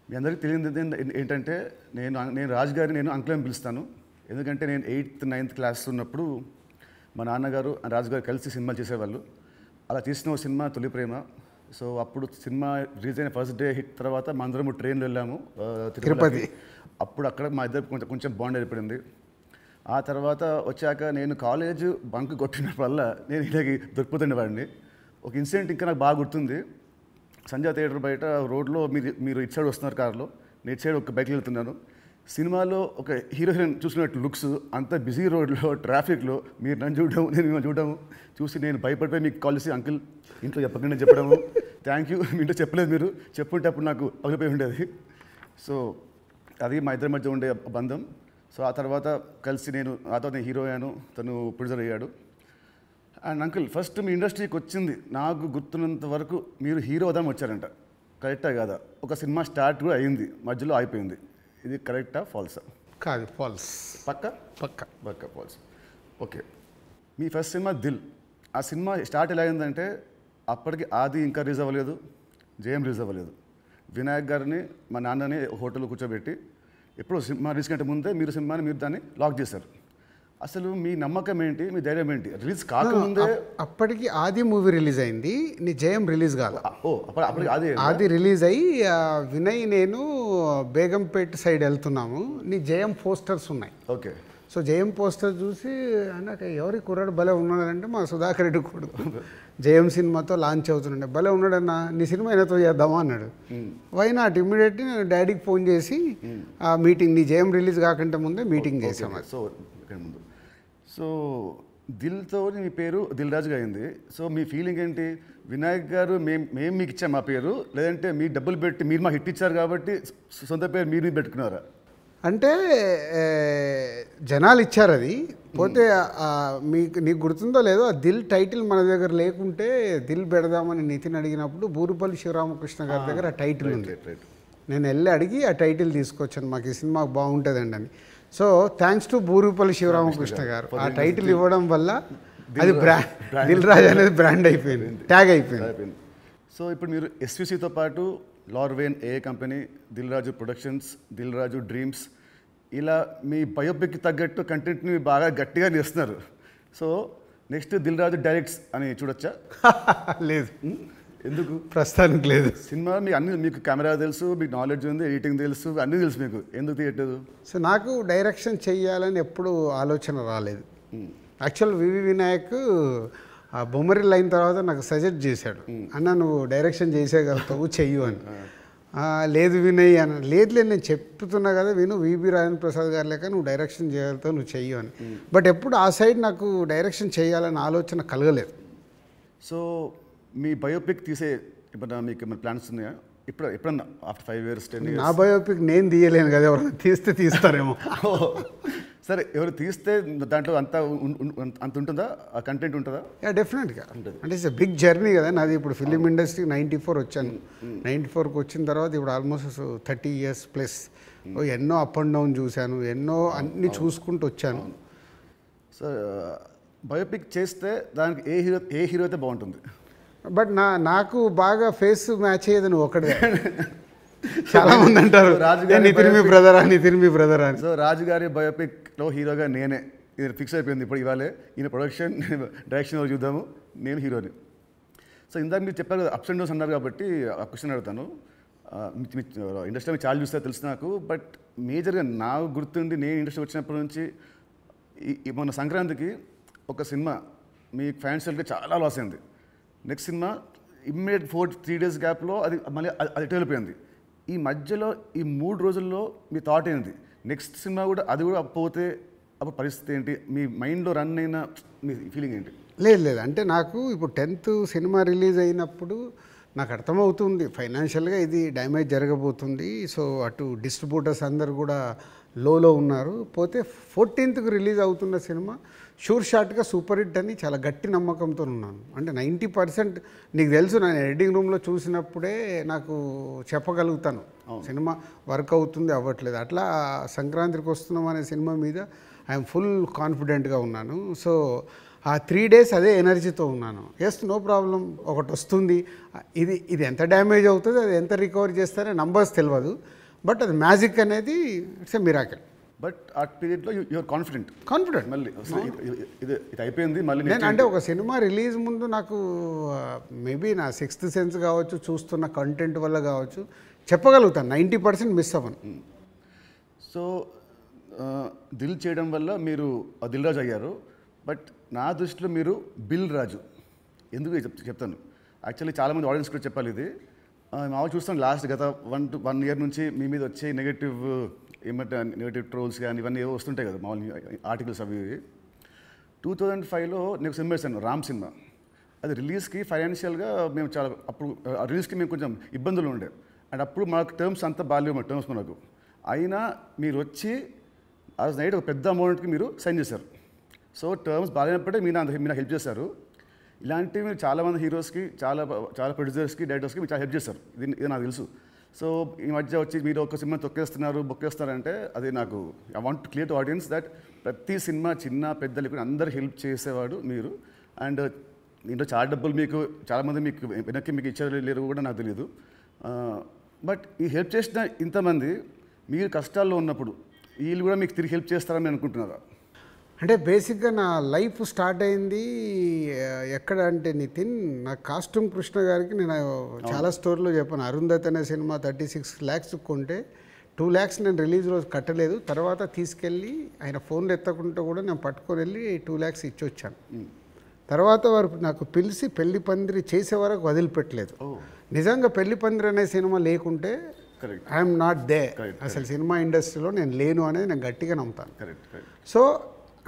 మీ అందరికీ తెలియదు ఏంటంటే నేను రాజు గారిని నేను అంకుల్ అని పిలుస్తాను. ఎందుకంటే నేను 8th 9th క్లాస్ ఉన్నప్పుడు మా నాన్నగారు రాజు గారు కలిసి సినిమాలు చేసేవాళ్ళు. అలా తీసిన ఒక సినిమా తొలి ప్రేమ. సో అప్పుడు సినిమా రిలీజ్ అయిన ఫస్ట్ డే హిట్ తర్వాత మా అందరము ట్రైన్లో వెళ్ళాము తిరుపతి. అప్పుడు అక్కడ మా ఇద్దరు కొంచెం బాండ్ ఏర్పడింది. ఆ తర్వాత వచ్చాక నేను కాలేజ్ బంక్ కొట్టిన వల్ల నేను ఇలాగ దొరికిపోతుండేవాడిని. ఒక ఇన్సిడెంట్ ఇంకా నాకు బాగా గుర్తుంది. సంజయ్ థియేటర్ బయట రోడ్లో మీరు ఇటు సైడ్ వస్తున్నారు కార్లో, నేను ఇటు సైడ్ ఒక బైక్లో వెళ్తున్నాను. సినిమాలో ఒక హీరో హీరోయిన్ చూసినట్టు లుక్స్, అంత బిజీ రోడ్లో ట్రాఫిక్లో మీరు నన్ను చూడడం నేను మిమ్మల్ని చూడడం చూసి నేను భయపడిపోయి మీకు కాల్ చేసి అంకుల్ ఇంట్లో చెప్పకుండా చెప్పడము, థ్యాంక్ యూ మీ ఇంట్లో చెప్పలేదు, మీరు చెప్పుంటే అప్పుడు నాకు పగిలిపోయి ఉండేది. సో అది మా ఇద్దరి మధ్య ఉండే బంధం. సో ఆ తర్వాత కలిసి నేను హీరో అయ్యాను, తను ప్రొడ్యూసర్ అయ్యాడు. అండ్ అంకుల్ ఫస్ట్ మీ ఇండస్ట్రీకి వచ్చింది నాకు గుర్తున్నంత వరకు మీరు హీరో అవుదామని వచ్చారంట, కరెక్టా కాదా? ఒక సినిమా స్టార్ట్ కూడా అయింది, మధ్యలో అయిపోయింది. ఇది కరెక్టా ఫాల్సా? కాదు, ఫాల్స్. పక్క ఫాల్స్. ఓకే, మీ ఫస్ట్ సినిమా దిల్. ఆ సినిమా స్టార్ట్ ఎలా అయిందంటే అప్పటికి ఆది ఇంకా రిలీజ్ అవ్వలేదు, జయం రిలీజ్ అవ్వలేదు. వినాయక్ గారిని మా నాన్నని హోటల్లో కూర్చోబెట్టి ఎప్పుడు సినిమా రిలీజ్ కంటే ముందే మీరు దాన్ని లాక్ చేశారు. అసలు మీ నమ్మకం ఏంటి, మీ ధైర్యం ఏంటి? రిలీజ్ కాకముందే అప్పటికి ఆది మూవీ రిలీజ్ అయింది, నీ జయం రిలీజ్ కాదు. అప్పటికి ఆది రిలీజ్ అయ్యి వినయ్ నేను బేగంపేట సైడ్ వెళ్తున్నాము, నీ జయం పోస్టర్స్ ఉన్నాయి. ఓకే. సో జయం పోస్టర్ చూసి అన్నాక ఎవరి కుర్రాడు భలే ఉన్నాడంటే మా సుధాకర్ రెడ్డి కొడుకు జయం సినిమాతో లాంచ్ అవుతుండే, భలే ఉన్నాడన్నా నీ సినిమా అయినతో చేద్దామా అన్నాడు. వై నాట్, ఇమ్మీడియట్లీ నేను డాడీకి ఫోన్ చేసి ఆ మీటింగ్, నీ జయం రిలీజ్ కాకంటే ముందే మీటింగ్ చేసాము. సో దిల్తో మీ పేరు దిల్ రాజుగా అయింది. సో మీ ఫీలింగ్ ఏంటి? వినాయక్ గారు మేము మీకు ఇచ్చాం మా పేరు, లేదంటే మీ డబ్బులు పెట్టి మీరు మాకు హిట్ ఇచ్చారు కాబట్టి సొంత పేరు మీరు పెట్టుకున్నారా? అంటే జనాలు ఇచ్చారు అది. పోతే నీకు గుర్తుందో లేదో, ఆ దిల్ టైటిల్ మన దగ్గర లేకుంటే దిల్ పెడదామని నితిన్ అడిగినప్పుడు బూరుపల్లి శివరామకృష్ణ గారి దగ్గర ఆ టైటిల్ ఉంది. నేను వెళ్ళి అడిగి ఆ టైటిల్ తీసుకొచ్చాను, మాకు ఈ సినిమా బాగుంటుందండి అని. So thanks to Burupalli Sivaramakrishna గారు, ఆ టైటిల్ ఇవ్వడం వల్ల అది దిల్ రాజు అనేది బ్రాండ్ అయిపోయింది, ట్యాగ్ అయిపోయింది. సో ఇప్పుడు మీరు ఎస్విసితో పాటు లార్వేన్ ఏ company, Dil Raju productions, Dil Raju dreams, ఇలా మీ బయోపిక్కి తగ్గట్టు కంటెంట్ని బాగా గట్టిగా చేస్తున్నారు. So next Dil Raju directs అని చూడొచ్చా? లేదు. ఎందుకు? ప్రస్తుతానికి లేదు. సినిమా మీకు కెమెరా తెలుసు, మీకు నాలెడ్జ్ ఉంది, ఎడిటింగ్ తెలుసు, అన్నీ తెలుసు, మీకు ఎందుకు తీయట్లేదు? సో నాకు డైరెక్షన్ చెయ్యాలని ఎప్పుడు ఆలోచన రాలేదు. యాక్చువల్ వివి వినాయక్ ఆ బొమ్మరిల్ అయిన తర్వాత నాకు సజెస్ట్ చేశాడు, అన్న నువ్వు డైరెక్షన్ చేసేయగలుగుతావు, చెయ్యు అని. లేదు వినయ్ అని. లేదు నేను చెప్తున్నా కదా విను, విబి రాజేంద్ర ప్రసాద్ గారు లేక నువ్వు డైరెక్షన్ చేయగలుగుతావు, నువ్వు చెయ్యు అని. బట్ ఎప్పుడు ఆ సైడ్ నాకు డైరెక్షన్ చేయాలని ఆలోచన కలగలేదు. సో మీ బయోపిక్ తీసే ఇప్పుడు మీకు ఏమైనా ప్లాన్స్ ఉన్నాయా? ఎప్పుడన్నా ఆఫ్టర్ 5 years 10 years? నా బయోపిక్ నేను తీయలేను కదా, ఎవరైనా తీస్తారేమో. సరే, ఎవరు తీస్తే దాంట్లో అంత ఉంటుందా, ఆ కంటెంట్ ఉంటుందా? డెఫినెట్గా. అంటే ఇట్స్ బిగ్ జర్నీ కదా నాది. ఇప్పుడు ఫిలిం ఇండస్ట్రీకి 94 వచ్చాను. 94కి వచ్చిన తర్వాత ఇప్పుడు ఆల్మోస్ట్ 30 years ప్లస్. ఎన్నో అప్ అండ్ డౌన్ చూశాను, ఎన్నో అన్నీ చూసుకుంటూ వచ్చాను. సో బయోపిక్ చేస్తే దానికి ఏ హీరో అయితే బాగుంటుంది? బట్ నాకు బాగా ఫేస్ మ్యాచ్ అయ్యేది నువ్వు ఒకటే. చాలా మంది అంటారు నితిన్ మీ బ్రదర్ అని. సో రాజుగారి బయోపిక్లో హీరోగా నేనే, ఇది ఫిక్స్ అయిపోయింది. ఇప్పుడు ఇవాళే ఈయన ప్రొడక్షన్ డైరెక్షన్ చూద్దాము, నేను హీరోని. సో ఇందాక మీరు చెప్పారు కదా అప్స్ అండ్ డౌన్స్ అన్నారు కాబట్టి ఆ క్వశ్చన్ అడుగుతాను. ఇండస్ట్రీలో చాలా చూస్తే తెలుసు నాకు, బట్ మేజర్గా నాకు గుర్తుండి నేను ఇండస్ట్రీ వచ్చినప్పటి నుంచి మొన్న సంక్రాంతికి ఒక సినిమా మీ ఫ్యాన్స్కి చాలా లాస్ అయింది. నెక్స్ట్ సినిమా ఇమ్మీడియట్ 3 days గ్యాప్లో అది మళ్ళీ అది వెళ్ళిపోయింది. ఈ మధ్యలో ఈ 3 రోజుల్లో మీ థాట్ ఏంటి? నెక్స్ట్ సినిమా కూడా అది కూడా పోతే అప్పుడు పరిస్థితి ఏంటి? మీ మైండ్లో రన్ అయిన మీ ఫీలింగ్ ఏంటి? లేదు అంటే నాకు ఇప్పుడు 10th సినిమా రిలీజ్ అయినప్పుడు నాకు అర్థమవుతుంది ఫైనాన్షియల్గా ఇది డ్యామేజ్ జరగబోతుంది. సో అటు డిస్ట్రిబ్యూటర్స్ అందరు కూడా లోలో ఉన్నారు. పోతే 14th రిలీజ్ అవుతున్న సినిమా షూర్ షాట్గా సూపర్ హిట్ అని చాలా గట్టి నమ్మకంతో ఉన్నాను. అంటే 90% నీకు తెలుసు, నేను ఎడిటింగ్ రూమ్లో చూసినప్పుడే నాకు చెప్పగలుగుతాను సినిమా వర్క్ అవుతుంది అవ్వట్లేదు. అట్లా సంక్రాంతికి వస్తున్నాం అనే సినిమా మీద ఐఎమ్ ఫుల్ కాన్ఫిడెంట్గా ఉన్నాను. సో ఆ 3 days అదే ఎనర్జీతో ఉన్నాను. ఎస్, నో ప్రాబ్లం, ఒకటి వస్తుంది, ఇది ఎంత డ్యామేజ్ అవుతుంది, అది ఎంత రికవర్ చేస్తారో నంబర్స్ తెలియదు, బట్ అది మ్యాజిక్ అనేది ఇట్స్ ఎ మిరాకిల్. బట్ ఆ పీరియడ్లో యూఆర్ కాన్ఫిడెంట్ మళ్ళీ ఇది అయిపోయింది మళ్ళీ నేను అంటే ఒక సినిమా రిలీజ్ ముందు నాకు మేబీ నా 6th సెన్స్ కావచ్చు, చూస్తున్న కంటెంట్ వల్ల కావచ్చు, చెప్పగలుగుతాను 90% మిస్ అవ్వను. సో దిల్ చేయడం వల్ల మీరు దిల్ రాజు అయ్యారు. బట్ నా దృష్టిలో మీరు బిల్ రాజు. ఎందుకు చెప్తాను. యాక్చువల్లీ చాలామంది ఆడియన్స్ కూడా చెప్పాలి ఇది. మామూలు చూస్తాం లాస్ట్ గత 1 year నుంచి మీ మీద వచ్చే నెగటివ్ ట్రోల్స్ కానీ ఇవన్నీ ఏవో వస్తుంటాయి కదా మామూలు ఆర్టికల్స్ అవి. 2005లో నేను సినిమా వేసాను, రామ్ సినిమా. అది రిలీజ్కి ఫైనాన్షియల్గా మేము చాలా అప్పుడు రిలీజ్కి మేము కొంచెం ఇబ్బందులు ఉండే. అండ్ అప్పుడు మాకు టర్మ్స్ అంతా బాగాలేవు టర్మ్స్ మనకు. అయినా మీరు వచ్చి ఆ నైట్ ఒక పెద్ద అమౌంట్కి మీరు సైన్ చేశారు. సో టర్మ్స్ బాగాలేనప్పుడే మీరు నాకు హెల్ప్ చేశారు. ఇలాంటివి మీరు చాలామంది హీరోస్కి, చాలా ప్రొడ్యూసర్స్కి, డైరెక్టర్స్కి మీరు చాలా హెల్ప్ చేస్తారు. ఇది నాకు తెలుసు. సో ఈ మధ్య వచ్చి మీరు ఒక సినిమా బొక్కేస్తారంటే అది నాకు I want to clear to audience that ప్రతి సినిమా చిన్న పెద్ద లేకుండా అందరు హెల్ప్ చేసేవాడు మీరు. అండ్ దీంట్లో చాలా డబ్బులు మీకు చాలామంది వెనక్కి మీకు ఇచ్చారు లేరు కూడా నాకు తెలియదు. బట్ ఈ హెల్ప్ చేసిన ఇంతమంది మీరు కష్టాల్లో ఉన్నప్పుడు వీళ్ళు కూడా మీకు తిరిగి హెల్ప్ చేస్తారని అనుకుంటున్నారా? అంటే బేసిక్గా నా లైఫ్ స్టార్ట్ అయింది ఎక్కడ అంటే నితిన్, నా కాస్ట్యూమ్ కృష్ణ గారికి నేను చాలా స్టోరీలో చెప్పాను. అరుంధతి అనే సినిమా 36 lakhs కొంటే 2 lakhs నేను రిలీజ్ రోజు కట్టలేదు. తర్వాత తీసుకెళ్ళి ఆయన ఫోన్లు ఎత్తకుంటే కూడా నేను పట్టుకొని వెళ్ళి 2 lakhs ఇచ్చి వచ్చాను. తర్వాత వారు నాకు పిలిచి పెళ్లి పందిరి చేసే వరకు వదిలిపెట్టలేదు. నిజంగా పెళ్లి పందిరి అనే సినిమా లేకుంటే ఐఎమ్ నాట్ దే, అసలు సినిమా ఇండస్ట్రీలో నేను లేను అనేది నేను గట్టిగా నమ్ముతాను. సో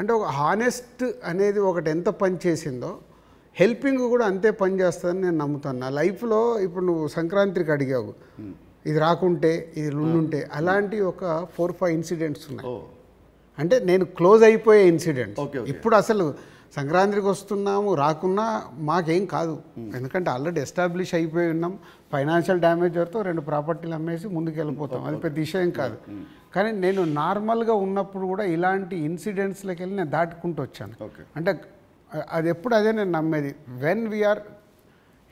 అంటే ఒక హానెస్ట్ అనేది ఒకటి ఎంత పని చేసిందో హెల్పింగ్ కూడా అంతే పని చేస్తుందని నేను నమ్ముతాను. నా లైఫ్లో ఇప్పుడు నువ్వు సంక్రాంతికి అడిగావు, ఇది రాకుంటే ఇది ఉండుంటే, అలాంటి ఒక 4-5 ఇన్సిడెంట్స్ ఉన్నాయి. అంటే నేను క్లోజ్ అయిపోయే ఇన్సిడెంట్స్. ఇప్పుడు అసలు సంక్రాంతికి వస్తున్నాము, రాకున్నా మాకేం కాదు, ఎందుకంటే ఆల్రెడీ ఎస్టాబ్లిష్ అయిపోయి ఉన్నాం. ఫైనాన్షియల్ డ్యామేజ్ వరకు 2 ప్రాపర్టీలు అమ్మేసి ముందుకు వెళ్ళిపోతాం, అది పెద్ద విషయం కాదు. కానీ నేను నార్మల్గా ఉన్నప్పుడు కూడా ఇలాంటి ఇన్సిడెంట్స్లోకి వెళ్ళి నేను దాటుకుంటూ వచ్చాను. అంటే అది ఎప్పుడు అదే నేను నమ్మేది, వెన్ వీఆర్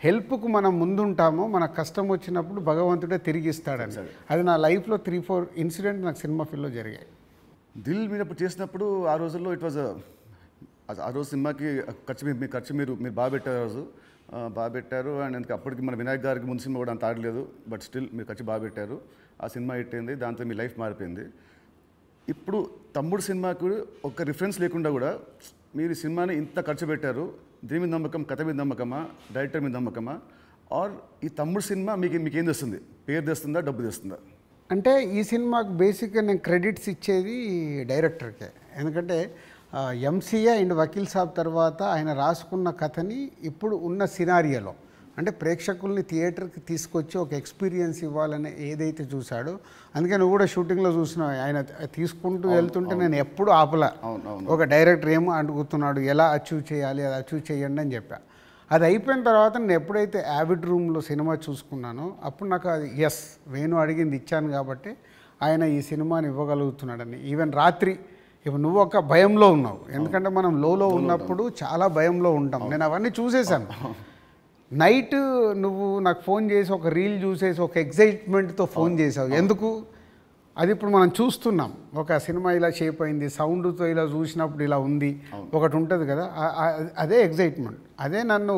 హెల్ప్కు మనం ముందుంటామో మన కష్టం వచ్చినప్పుడు భగవంతుడే తిరిగి ఇస్తాడని. అది నా లైఫ్లో 3-4 ఇన్సిడెంట్ నాకు సినిమా ఫీల్డ్లో జరిగాయి. దిల్ మీద చేసినప్పుడు ఆ రోజుల్లో ఇట్ వాజ్ ఆ రోజు సినిమాకి ఖర్చు మీరు బాగా పెట్టారు. ఆ రోజు బాగా పెట్టారు. అండ్ అప్పటికి మన వినాయక్ గారికి ముందు సినిమా కూడా అంత ఆడలేదు, బట్ స్టిల్ మీరు ఖర్చు బాగా పెట్టారు. ఆ సినిమా హిట్ అయింది, దాంతో మీ లైఫ్ మారిపోయింది. ఇప్పుడు తమ్ముడు సినిమాకు ఒక రిఫరెన్స్ లేకుండా కూడా మీరు ఈ సినిమాని ఇంత ఖర్చు పెట్టారు. దీని మీద నమ్మకం, కథ మీద నమ్మకమా, డైరెక్టర్ మీద నమ్మకమా, ఆర్ ఈ తమ్ముడు సినిమా మీకేం తెస్తుంది? పేరు తెస్తుందా, డబ్బు తెస్తుందా? అంటే ఈ సినిమాకు బేసిక్గా నేను క్రెడిట్స్ ఇచ్చేది డైరెక్టర్కే. ఎందుకంటే ఎంసీఏ అండ్ వకీల్ సాబ్ తర్వాత ఆయన రాసుకున్న కథని ఇప్పుడు ఉన్న సినారియోలో అంటే ప్రేక్షకుల్ని థియేటర్కి తీసుకొచ్చి ఒక ఎక్స్పీరియన్స్ ఇవ్వాలని ఏదైతే చూశాడో, అందుకే నువ్వు కూడా షూటింగ్లో చూసినావు, ఆయన తీసుకుంటూ వెళ్తుంటే నేను ఎప్పుడు ఆపలా. ఒక డైరెక్టర్ ఏమో అడుగుతున్నాడు, ఎలా అచీవ్ చేయాలి, అది అచీవ్ చేయండి అని చెప్పా. అది అయిపోయిన తర్వాత నేను ఎప్పుడైతే యావిడ్ రూమ్లో సినిమా చూసుకున్నానో అప్పుడు నాకు అది ఎస్, వేణు అడిగింది ఇచ్చాను కాబట్టి ఆయన ఈ సినిమాని ఇవ్వగలుగుతున్నాడని. ఈవెన్ రాత్రి ఇప్పుడు నువ్వు ఒక భయంలో ఉన్నావు, ఎందుకంటే మనం లోలో ఉన్నప్పుడు చాలా భయంలో ఉంటాం. నేను అవన్నీ చూసేసాను. నైట్ నువ్వు నాకు ఫోన్ చేసి ఒక రీల్ చూసేసి ఒక ఎగ్జైట్మెంట్తో ఫోన్ చేసావు. ఎందుకు? అది ఇప్పుడు మనం చూస్తున్నాం, ఒక సినిమా ఇలా షేప్ అయింది, సౌండ్తో ఇలా చూసినప్పుడు ఇలా ఉంది, ఒకటి ఉంటుంది కదా, అదే ఎగ్జైట్మెంట్. అదే నన్ను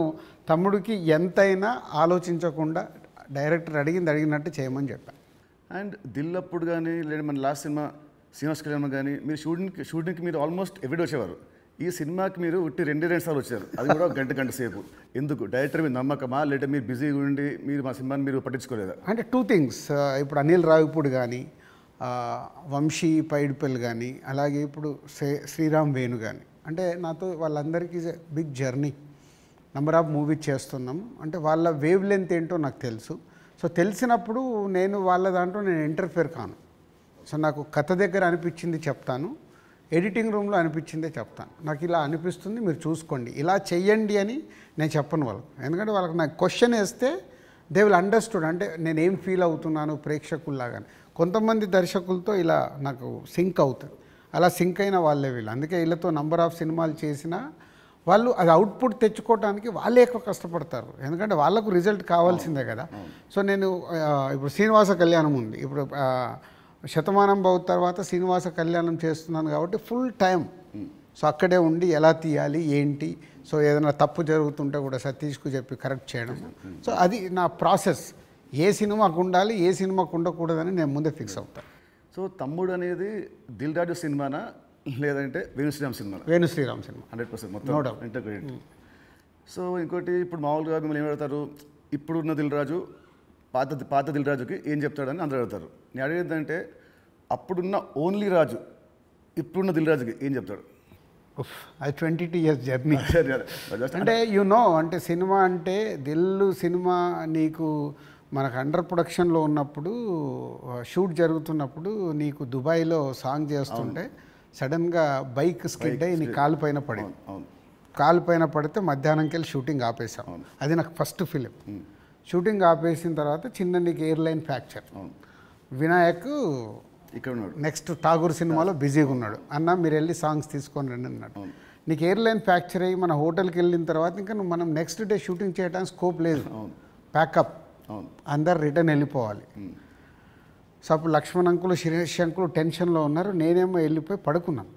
తమ్ముడికి ఎంతైనా ఆలోచించకుండా డైరెక్టర్ అడిగినట్టు చేయమని చెప్పాను. అండ్ దిల్ అప్పుడు కానీ లేదా మన లాస్ట్ సినిమా శ్రీనివాస్ కళ్యాణ్ కానీ మీరు షూటింగ్కి మీరు ఆల్మోస్ట్ ఎవ్రీడే వచ్చేవారు. ఈ సినిమాకి మీరు ఉట్టి 2 సార్లు వచ్చారు, అది కూడా గంట సేపు. ఎందుకు? డైరెక్టర్ మీద నమ్మకమా, లేదా మీరు బిజీగా ఉండి మీరు మా సినిమాని మీరు పట్టించుకోలేదా? అంటే 2 things. ఇప్పుడు అనిల్ రావిపూడి కానీ, వంశీ పైడిపల్లి కానీ, అలాగే ఇప్పుడు శ్రీరామ్ వేణు కానీ, అంటే నాతో వాళ్ళందరికీ big journey, number of movies చేస్తున్నాం. అంటే వాళ్ళ వేవ్ లెంత్ ఏంటో నాకు తెలుసు. సో తెలిసినప్పుడు నేను వాళ్ళ దాంట్లో నేను ఇంటర్ఫియర్ కాను. సో నాకు కథ దగ్గర అనిపించింది చెప్తాను, ఎడిటింగ్ రూమ్లో అనిపించిందే చెప్తాను. నాకు ఇలా అనిపిస్తుంది, మీరు చూసుకోండి, ఇలా చెయ్యండి అని నేను చెప్పను వాళ్ళకు. ఎందుకంటే వాళ్ళకి నాకు క్వశ్చన్ వేస్తే దే విల్ అండర్స్టూడ్, అంటే నేను ఏం ఫీల్ అవుతున్నాను ప్రేక్షకుల్లాగా. కొంతమంది దర్శకులతో ఇలా నాకు సింక్ అవుతుంది, అలా సింక్ అయిన వాళ్ళే వీళ్ళు. అందుకే వీళ్ళతో నంబర్ ఆఫ్ సినిమాలు చేసిన వాళ్ళు అది అవుట్పుట్ తెచ్చుకోవడానికి వాళ్ళే ఎక్కువ కష్టపడతారు, ఎందుకంటే వాళ్ళకు రిజల్ట్ కావాల్సిందే కదా. సో నేను ఇప్పుడు శ్రీనివాస కళ్యాణం ఉంది, ఇప్పుడు శతమానం భవ తర్వాత శ్రీనివాస కళ్యాణం చేస్తున్నాను కాబట్టి ఫుల్ టైం సో అక్కడే ఉండి ఎలా తీయాలి ఏంటి, సో ఏదైనా తప్పు జరుగుతుంటే కూడా సతీష్కు చెప్పి కరెక్ట్ చేయడం. సో అది నా ప్రాసెస్, ఏ సినిమాకు ఉండాలి ఏ సినిమాకు ఉండకూడదని నేను ముందే ఫిక్స్ అవుతాను. సో తమ్ముడు అనేది దిల్ రాజు సినిమానా లేదంటే వేణుశ్రీరామ్ సినిమా? వేణుశ్రీరామ్ సినిమా 100% మొత్తం ఇంటర్గ్రేట్. సో ఇంకోటి ఇప్పుడు మామూలుగా మిమ్మల్ని ఏం అడుగుతారు, ఇప్పుడున్న దిల్ రాజు పాత దిల్ రాజుకి ఏం చెప్తాడని అందరూ అడుగుతారు. నేను అడిగేది అంటే అప్పుడున్న ఓన్లీ రాజు ఇప్పుడున్న దిల్ రాజుకి ఏం చెప్తాడు? అది 22 years జర్నీ. అంటే అంటే సినిమా అంటే సినిమా నీకు మనకు అండర్ ప్రొడక్షన్లో ఉన్నప్పుడు షూట్ జరుగుతున్నప్పుడు నీకు దుబాయ్లో సాంగ్ చేస్తుంటే సడన్గా బైక్ స్కిడ్ అయ్యి నీ కాలు పైన పడింది. కాలు పైన పడితే మధ్యాహ్నంకి వెళ్ళి షూటింగ్ ఆపేసాం. అది నాకు ఫస్ట్ ఫిలిం. షూటింగ్ ఆపేసిన తర్వాత చిన్న నీకు ఎయిర్లైన్ ఫ్రాక్చర్. వినాయక్ ఇక్కడ ఉన్నాడు, నెక్స్ట్ ఠాగూర్ సినిమాలో బిజీగా ఉన్నాడు, అన్న మీరు వెళ్ళి సాంగ్స్ తీసుకొని రండి అన్నాడు. నీకు ఎయిర్లైన్ ఫ్రాక్చర్ అయ్యి మన హోటల్కి వెళ్ళిన తర్వాత ఇంకా మనం నెక్స్ట్ డే షూటింగ్ చేయడానికి స్కోప్ లేదు, ప్యాకప్, అందరు రిటర్న్ వెళ్ళిపోవాలి. సో అప్పుడు లక్ష్మణ్ అంకులు శిరీష్ అంకులు టెన్షన్లో ఉన్నారు, నేనేమో వెళ్ళిపోయి పడుకున్నాను.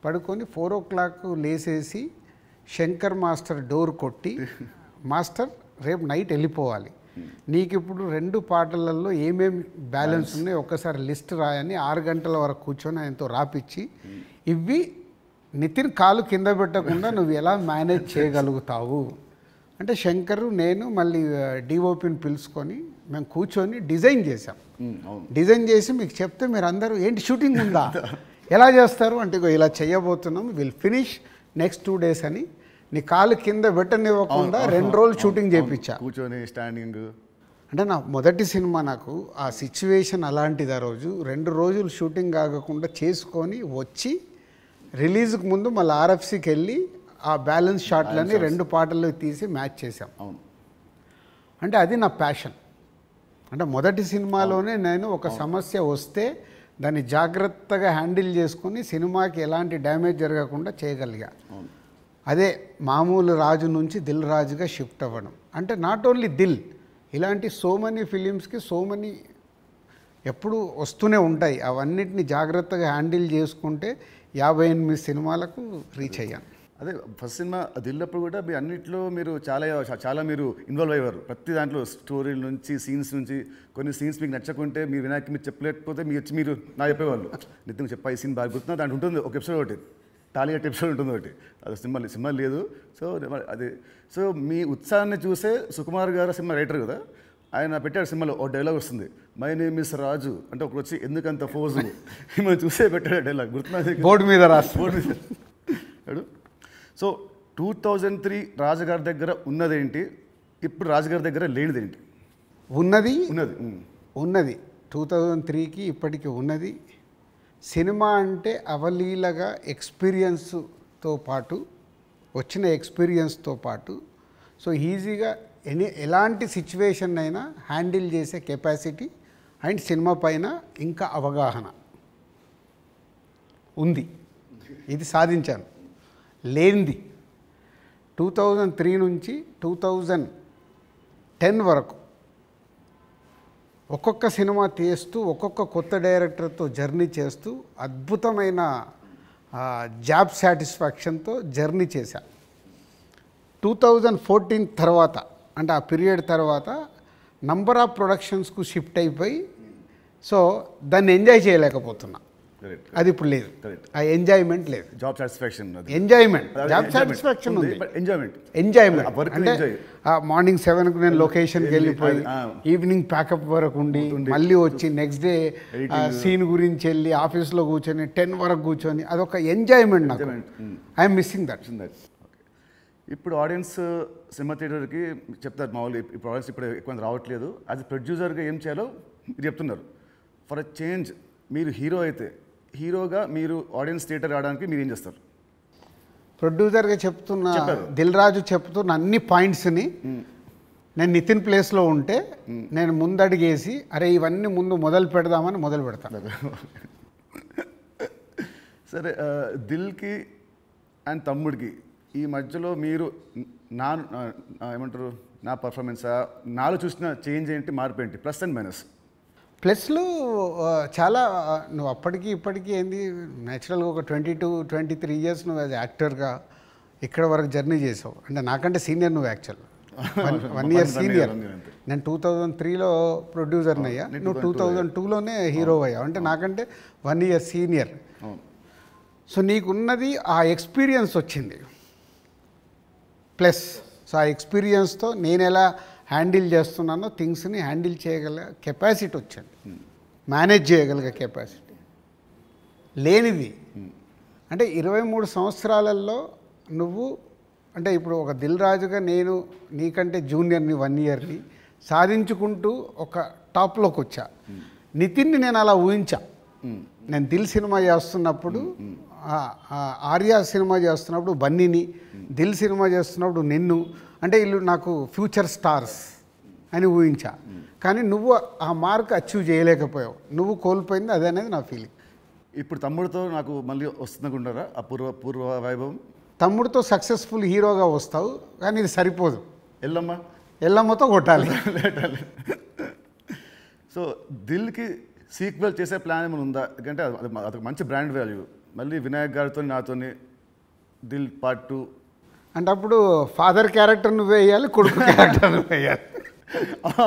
పడుకొని 4 o'clock లేసేసి శంకర్ మాస్టర్ డోర్ కొట్టి, మాస్టర్ రేపు నైట్ వెళ్ళిపోవాలి, నీకు ఇప్పుడు 2 పాటలలో ఏమేమి బ్యాలెన్స్ ఉన్నాయో ఒక్కసారి లిస్ట్ రాయని 6 గంటల వరకు కూర్చొని ఆయనతో రాపిచ్చి, ఇవి నితిన్ కాలు కింద పెట్టకుండా నువ్వు ఎలా మేనేజ్ చేయగలుగుతావు అంటే శంకరు నేను మళ్ళీ డిఓపిని పిలుచుకొని మేము కూర్చొని డిజైన్ చేసాం. డిజైన్ చేసి మీకు చెప్తే మీరు అందరూ ఏంటి షూటింగ్ ఉందా ఎలా చేస్తారు అంటే ఇలా చేయబోతున్నాం, విల్ ఫినిష్ నెక్స్ట్ 2 days అని నీ కాలు కింద పెట్టనివ్వకుండా 2 రోజులు షూటింగ్ చేయించా కూర్చొని స్టాండింగ్. అంటే నా మొదటి సినిమా నాకు ఆ సిచ్యువేషన్ అలాంటిది. ఆ రోజు 2 రోజులు షూటింగ్ ఆగకుండా చేసుకొని వచ్చి రిలీజ్కి ముందు మళ్ళీ ఆర్ఎఫ్సికి వెళ్ళి ఆ బ్యాలెన్స్ షాట్లన్నీ 2 పాటలు తీసి మ్యాచ్ చేసాం. అంటే అది నా ప్యాషన్. అంటే మొదటి సినిమాలోనే నేను ఒక సమస్య వస్తే దాన్ని జాగ్రత్తగా హ్యాండిల్ చేసుకొని సినిమాకి ఎలాంటి డ్యామేజ్ జరగకుండా చేయగలిగా. అదే మామూలు రాజు నుంచి దిల్ రాజుగా షిఫ్ట్ అవ్వడం. అంటే నాట్ ఓన్లీ దిల్, ఇలాంటి సో మెనీ ఫిలిమ్స్కి సో మెనీ ఎప్పుడు వస్తూనే ఉంటాయి. అవన్నిటిని జాగ్రత్తగా హ్యాండిల్ చేసుకుంటే 58 సినిమాలకు రీచ్ అయ్యాను. అదే ఫస్ట్ సినిమా దిల్లప్పుడు కూడా మీ అన్నింటిలో మీరు చాలా మీరు ఇన్వాల్వ్ అయ్యారు. ప్రతి దాంట్లో స్టోరీల నుంచి సీన్స్ నుంచి కొన్ని సీన్స్ మీకు నచ్చకుంటే మీరు వినాయక్ మీరు చెప్పలేకపోతే మీరు నా చెప్పేవాళ్ళు, నిత్యం చెప్పా ఈ సీన్ బాగా గుర్తున్నా దాంట్లో ఉంటుంది ఒక ఎపిసోడ్, ఒకటి టాలీగట్ ఎపిసోడ్ ఉంటుంది ఒకటి, అది సినిమా లేదు. సో అది సో మీ ఉత్సాహాన్ని చూసే సుకుమార్ గారు సినిమా రైటర్ కదా, ఆయన పెట్టాడు సినిమాలో ఒక డైలాగ్ వస్తుంది, మై నేమ్ ఇస్ రాజు అంటే ఒకటి వచ్చి ఎందుకంత ఫోజు మిమ్మల్ని చూసే పెట్టాడు డైలాగ్, గుర్తున్నది బోర్డు మీద బోర్డు మీద. సో 2003 రాజుగారి దగ్గర ఉన్నదేంటి, ఇప్పుడు రాజుగారి దగ్గర లేనిదేంటి? ఉన్నది 2003కి ఇప్పటికీ ఉన్నది. సినిమా అంటే అవలీలగా ఎక్స్పీరియన్స్తో పాటు వచ్చిన ఎక్స్పీరియన్స్తో పాటు సో ఈజీగా ఎలాంటి సిచ్యువేషన్ అయినా హ్యాండిల్ చేసే కెపాసిటీ అండ్ సినిమా పైన ఇంకా అవగాహన ఉంది. ఇది సాధించాను. లేనిది 2003 నుంచి 2010 వరకు ఒక్కొక్క సినిమా తీస్తూ ఒక్కొక్క కొత్త డైరెక్టర్తో జర్నీ చేస్తూ అద్భుతమైన జాబ్ సాటిస్ఫాక్షన్తో జర్నీ చేశా. 2014 తర్వాత అంటే ఆ పీరియడ్ తర్వాత నంబర్ ఆఫ్ ప్రొడక్షన్స్కు షిఫ్ట్ అయిపోయి సో దాన్ని ఎంజాయ్ చేయలేకపోతున్నా. అది ఇప్పుడు లేదు, ఆ ఎంజాయ్మెంట్ లేదు. Job satisfaction enjoyment job satisfaction ఉంది, ఎంజాయ్మెంట్ అంటే మార్నింగ్ 7కు నేను లొకేషన్కి వెళ్ళిపోయి ఈవినింగ్ ప్యాకప్ వరకు ఉండి మళ్ళీ వచ్చి నెక్స్ట్ డే సీన్ గురించి వెళ్ళి ఆఫీస్లో కూర్చొని 10 వరకు కూర్చొని అదొక ఎంజాయ్మెంట్ నాకు. I'm missing that. ఇప్పుడు ఆడియన్స్ సినిమా థియేటర్కి చెప్తారు మామూలు ఇప్పుడు ఆడియన్స్ ఇప్పుడు ఎక్కువ రావట్లేదు, యాజ్ ప్రొడ్యూసర్గా ఏం చేయాలో మీరు చెప్తున్నారు. ఫర్ అ చేంజ్ మీరు హీరో అయితే హీరోగా మీరు ఆడియన్స్ థియేటర్ రావడానికి మీరు ఏం చేస్తారు? ప్రొడ్యూసర్గా చెప్తున్న దిల్ రాజు చెప్తున్న అన్ని పాయింట్స్ని నేను నితిన్ ప్లేస్లో ఉంటే నేను ముందడిగేసి అరే ఇవన్నీ ముందు మొదలు పెడదామని మొదలు పెడతాను. సరే, దిల్కి అండ్ తమ్ముడికి ఈ మధ్యలో మీరు నా ఏమంటారు నా పర్ఫార్మెన్సా నాలో చూసిన చేంజ్ ఏంటి, మార్పు ఏంటి, ప్లస్ అండ్ మైనస్? ప్లస్లు చాలా నువ్వు అప్పటికి ఇప్పటికీ ఏంది న్యాచురల్గా ఒక 22-23 ఇయర్స్ నువ్వు యాజ్ యాక్టర్గా ఇక్కడ వరకు జర్నీ చేసావు. అంటే నాకంటే సీనియర్ నువ్వు యాక్చువల్ 1 ఇయర్ సీనియర్. నేను 2003లో ప్రొడ్యూసర్ని అయ్యా, నువ్వు 2002లోనే హీరో అయ్యావు. అంటే నాకంటే 1 ఇయర్ సీనియర్. సో నీకున్నది ఆ ఎక్స్పీరియన్స్ వచ్చింది ప్లస్. సో ఆ ఎక్స్పీరియన్స్తో నేను ఎలా హ్యాండిల్ చేస్తున్నానో థింగ్స్ని హ్యాండిల్ చేయగల కెపాసిటీ వచ్చింది, మేనేజ్ చేయగలిగే కెపాసిటీ లేనిది. అంటే 23 సంవత్సరాలలో నువ్వు అంటే ఇప్పుడు ఒక దిల్ రాజుగా నేను నీకంటే జూనియర్ని 1 ఇయర్ని సాధించుకుంటూ ఒక టాప్లోకి వచ్చా. నితిన్ని నేను అలా ఊహించా. నేను దిల్ సినిమా చేస్తున్నప్పుడు, ఆర్యా సినిమా చేస్తున్నప్పుడు బన్నీని, దిల్ సినిమా చేస్తున్నప్పుడు నిన్ను, అంటే వీళ్ళు నాకు ఫ్యూచర్ స్టార్స్ అని ఊహించా. కానీ నువ్వు ఆ మార్క్ అచీవ్ చేయలేకపోయావు. నువ్వు కోల్పోయింది అదే అనేది నా ఫీలింగ్. ఇప్పుడు తమ్ముడితో నాకు మళ్ళీ వస్తుందనుకుంటారా ఆ పూర్వ వైభవం? తమ్ముడితో సక్సెస్ఫుల్ హీరోగా వస్తావు, కానీ ఇది సరిపోదు. ఎల్లమ్మతో కొట్టాలి. సో దిల్కి సీక్వెల్ చేసే ప్లాన్ ఏమైనా ఉందా? ఎందుకంటే అదొక మంచి బ్రాండ్ వాల్యూ. మళ్ళీ వినాయక్ గారితో నాతోని దిల్ పార్ట్ 2 అంటే అప్పుడు ఫాదర్ క్యారెక్టర్ నువ్వు వేయాలి, కొడుకు క్యారెక్టర్ నువ్వు వేయాలి.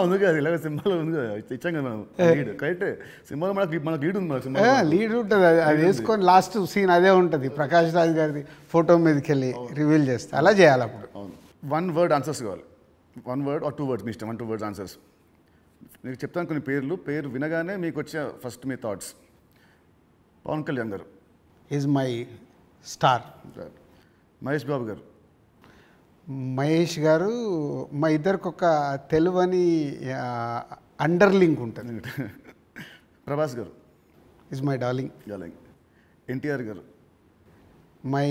ఉంది కదా, ఇలాగ సినిమాలో ఉంది కదా, ఇచ్చాం కదా మనం లీడ్. కరెక్ట్, సినిమాలో మనకు లీడ్ ఉంది. లీడ్ ఉంటుంది, అది వేసుకొని లాస్ట్ సీన్ అదే ఉంటుంది. ప్రకాష్ రాజ్ గారిది ఫోటో మీదకి వెళ్ళి రివీల్ చేస్తే అలా చేయాలి. అప్పుడు 1 word ఆన్సర్స్ కావాలి. 1 word or 2 words మీ ఇష్టం. 1-2 words ఆన్సర్స్. మీకు చెప్తాను కొన్ని పేరు వినగానే మీకు వచ్చే ఫస్ట్ మీ థాట్స్. పవన్ కళ్యాణ్ గారు is my star. Mahesh Babu గారు. మహేష్ గారు మా ఇద్దరికి ఒక తెలువని అండర్లింక్ ఉంటుంది. ప్రభాస్ గారు ఈజ్ మై డార్లింగ్. ఎన్టీఆర్ గారు. మై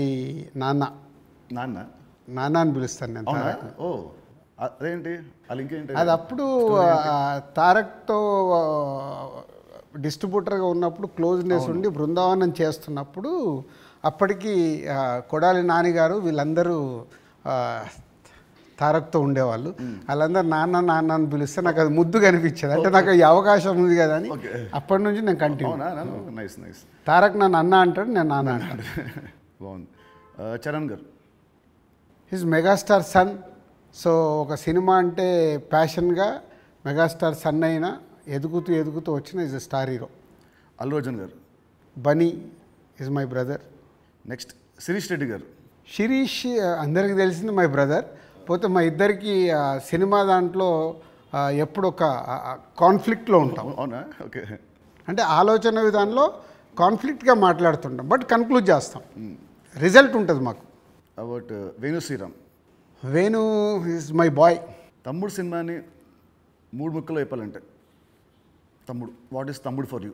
నాన్న. నాన్న అని పిలుస్తాను నేను. ఓ అదేంటి ఆ లింక్ ఏంటి? అది అప్పుడు తారక్తో డిస్ట్రిబ్యూటర్గా ఉన్నప్పుడు క్లోజ్నెస్ ఉండి బృందావనం చేస్తున్నప్పుడు అప్పటికి కొడాలి నాని గారు వీళ్ళందరూ తారక్తో ఉండేవాళ్ళు. వాళ్ళందరూ నాన్న నాన్న అని పిలిస్తే నాకు అది ముద్దుగా అనిపించేది. అంటే నాకు ఈ అవకాశం ఉంది కదా అని అప్పటి నుంచి నేను కంటిన్యూ. తారక్ నన్ను అన్న అంటాడు, నేను నాన్న అంటాడు. బాగుంది. చరణ్ గారు. His megastar son. సో ఒక సినిమా అంటే ప్యాషన్గా మెగాస్టార్ సన్ అయినా ఎదుగుతూ వచ్చిన is a star hero. Allu Arjun గారు. Bunny is my brother. Next Sirish Reddy గారు. శిరీష్ అందరికీ తెలిసింది మై బ్రదర్. పోతే మా ఇద్దరికి సినిమా దాంట్లో ఎప్పుడు ఒక కాన్ఫ్లిక్ట్లో ఉంటాం. అవునా? ఓకే. అంటే ఆలోచన విధానంలో కాన్ఫ్లిక్ట్గా మాట్లాడుతుంటాం, బట్ కన్క్లూడ్ చేస్తాం. రిజల్ట్ ఉంటుంది మాకు. About Venu Sriram. Venu is my boy. తమ్ముడు సినిమాని 3 ముక్కలు చెప్పాలంటే Thammudu, what is Thammudu for you?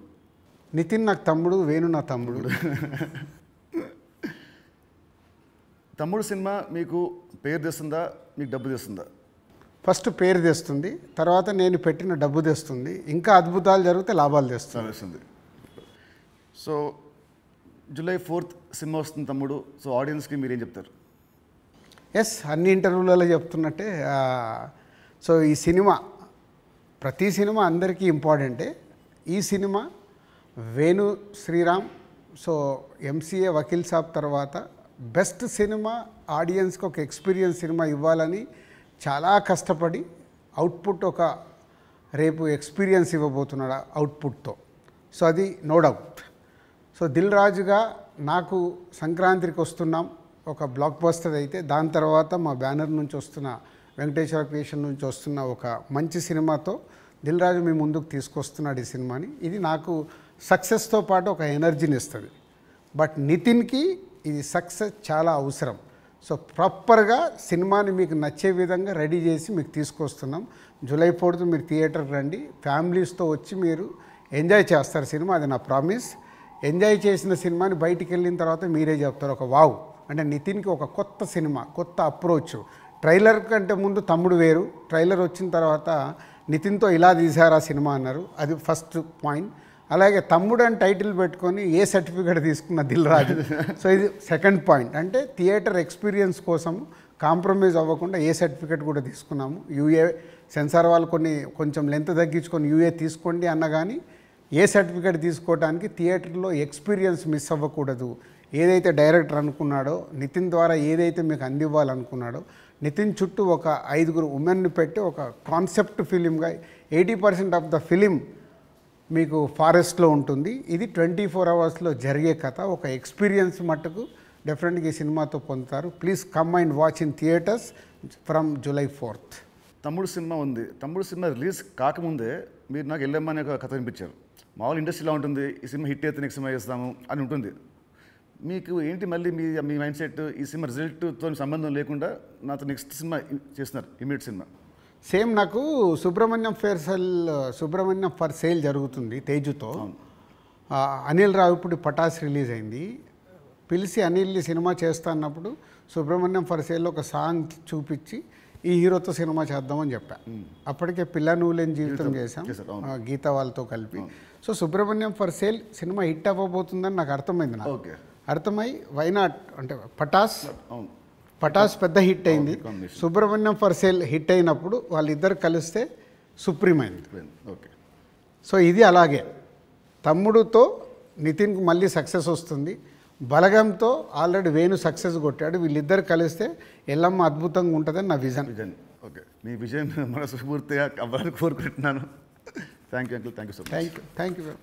Nithin నాకు తమ్ముడు, వేణు నా తమ్ముడు. తమ్ముడు సినిమా మీకు పేరు తెస్తుందా, మీకు డబ్బు తెస్తుందా? ఫస్ట్ పేరు తెస్తుంది, తర్వాత నేను పెట్టిన డబ్బు తెస్తుంది, ఇంకా అద్భుతాలు జరిగితే లాభాలు తెస్తుంది. సో July 4th సినిమా వస్తుంది తమ్ముడు. సో ఆడియన్స్కి మీరేం చెప్తారు? ఎస్, అన్ని ఇంటర్వ్యూలలో చెప్తున్నట్టే. సో ఈ సినిమా, ప్రతి సినిమా అందరికీ ఇంపార్టెంటే. ఈ సినిమా వేణు శ్రీరామ్, సో ఎంసీఏ వకీల్ సాబ్ తర్వాత బెస్ట్ సినిమా, ఆడియన్స్కి ఒక ఎక్స్పీరియన్స్ సినిమా ఇవ్వాలని చాలా కష్టపడి అవుట్పుట్ ఒక రేపు ఎక్స్పీరియన్స్ ఇవ్వబోతున్నాడు అవుట్పుట్తో. సో అది నో డౌట్. సో దిల్ రాజుగా నాకు సంక్రాంతికి వస్తున్నాం ఒక బ్లాక్ బస్టర్ అయితే, దాని తర్వాత మా బ్యానర్ నుంచి వస్తున్న వెంకటేశ్వర క్రియేషన్ నుంచి వస్తున్న ఒక మంచి సినిమాతో దిల్ రాజు మీ ముందుకు తీసుకొస్తున్నాడు ఈ సినిమాని. ఇది నాకు సక్సెస్తో పాటు ఒక ఎనర్జీని ఇస్తుంది. బట్ నితిన్కి ఇది సక్సెస్ చాలా అవసరం. సో ప్రాపర్గా సినిమాని మీకు నచ్చే విధంగా రెడీ చేసి మీకు తీసుకొస్తున్నాం. July 4th మీరు థియేటర్కి రండి, ఫ్యామిలీస్తో వచ్చి మీరు ఎంజాయ్ చేస్తారు సినిమా, అది నా ప్రామిస్. ఎంజాయ్ చేసిన సినిమాని బయటికి వెళ్ళిన తర్వాత మీరే చెప్తారు ఒక వావ్, అంటే నితిన్కి ఒక కొత్త సినిమా, కొత్త అప్రోచ్. ట్రైలర్ కంటే ముందు తమ్ముడు వేరు, ట్రైలర్ వచ్చిన తర్వాత నితిన్తో ఇలా తీశారా సినిమా అన్నారు. అది ఫస్ట్ పాయింట్. అలాగే తమ్ముడు అని టైటిల్ పెట్టుకొని ఏ సర్టిఫికేట్ తీసుకున్న దిల్ రాజు. సో ఇది సెకండ్ పాయింట్. అంటే థియేటర్ ఎక్స్పీరియన్స్ కోసం కాంప్రమైజ్ అవ్వకుండా ఏ సర్టిఫికేట్ కూడా తీసుకున్నాము. యూఏ సెన్సార్ వాళ్ళు కొంచెం లెంత్ తగ్గించుకొని యూఏ తీసుకోండి అన్న కానీ ఏ సర్టిఫికేట్ తీసుకోవడానికి థియేటర్లో ఎక్స్పీరియన్స్ మిస్ అవ్వకూడదు. ఏదైతే డైరెక్టర్ అనుకున్నాడో, నితిన్ ద్వారా ఏదైతే మీకు అందివ్వాలనుకున్నాడో, నితిన్ చుట్టూ ఒక 5 ఉమెన్ని పెట్టి ఒక కాన్సెప్ట్ ఫిలింగా 80% ఆఫ్ ద ఫిలిం మీకు ఫారెస్ట్లో ఉంటుంది. ఇది 24 అవర్స్లో జరిగే కథ. ఒక ఎక్స్పీరియన్స్ మట్టుకు డెఫినెట్గా ఈ సినిమాతో పొందుతారు. Please come and watch in theatres from July 4th. తమ్ముడు సినిమా ఉంది. తమ్ముడు సినిమా రిలీజ్ కాకముందే మీరు నాకు ఎల్లమ్మ అనే ఒక కథ వినిపించారు. మామూలు ఇండస్ట్రీలో ఉంటుంది, ఈ సినిమా హిట్ అయితే నెక్స్ట్ సినిమా చేస్తాము అని ఉంటుంది. మీకు ఏంటి మళ్ళీ మీ మైండ్ సెట్ ఈ సినిమా రిజల్ట్తో సంబంధం లేకుండా నాతో నెక్స్ట్ సినిమా చేస్తున్నారు, ఇమీడియట్ సినిమా? సేమ్ నాకు సుబ్రహ్మణ్యం ఫర్ సేల్ జరుగుతుంది తేజుతో. అనిల్ రావిపూడి పటాస్ రిలీజ్ అయింది. పిలిచి అనిల్ సినిమా చేస్తా అన్నప్పుడు సుబ్రహ్మణ్యం ఫర్ సేల్లో ఒక సాంగ్ చూపించి ఈ హీరోతో సినిమా చేద్దామని చెప్పా. అప్పటికే పిల్ల నువ్వు లేని జీవితం చేశాం గీత వాళ్ళతో కలిపి. సో సుబ్రహ్మణ్యం ఫర్ సేల్ సినిమా హిట్ అవ్వబోతుందని నాకు అర్థమైంది. నాకు అర్థమై వైనాట్ అంటే పటాస్ పెద్ద హిట్ అయింది. సుబ్రహ్మణ్యం ఫర్ సేల్ హిట్ అయినప్పుడు వాళ్ళిద్దరు కలిస్తే సుప్రీం అయింది. సో ఇది అలాగే తమ్ముడుతో నితిన్కి మళ్ళీ సక్సెస్ వస్తుంది. బలగంతో ఆల్రెడీ వేణు సక్సెస్ కొట్టాడు. వీళ్ళిద్దరు కలిస్తే ఎల్లమ్మ అద్భుతంగా ఉంటుందని నా విజన్. ఓకే, మీ విజన్ మనస్ఫూర్తిగా అవ్వాలని కోరుకుంటున్నాను. Thank you uncle, thank you so much. Thank you.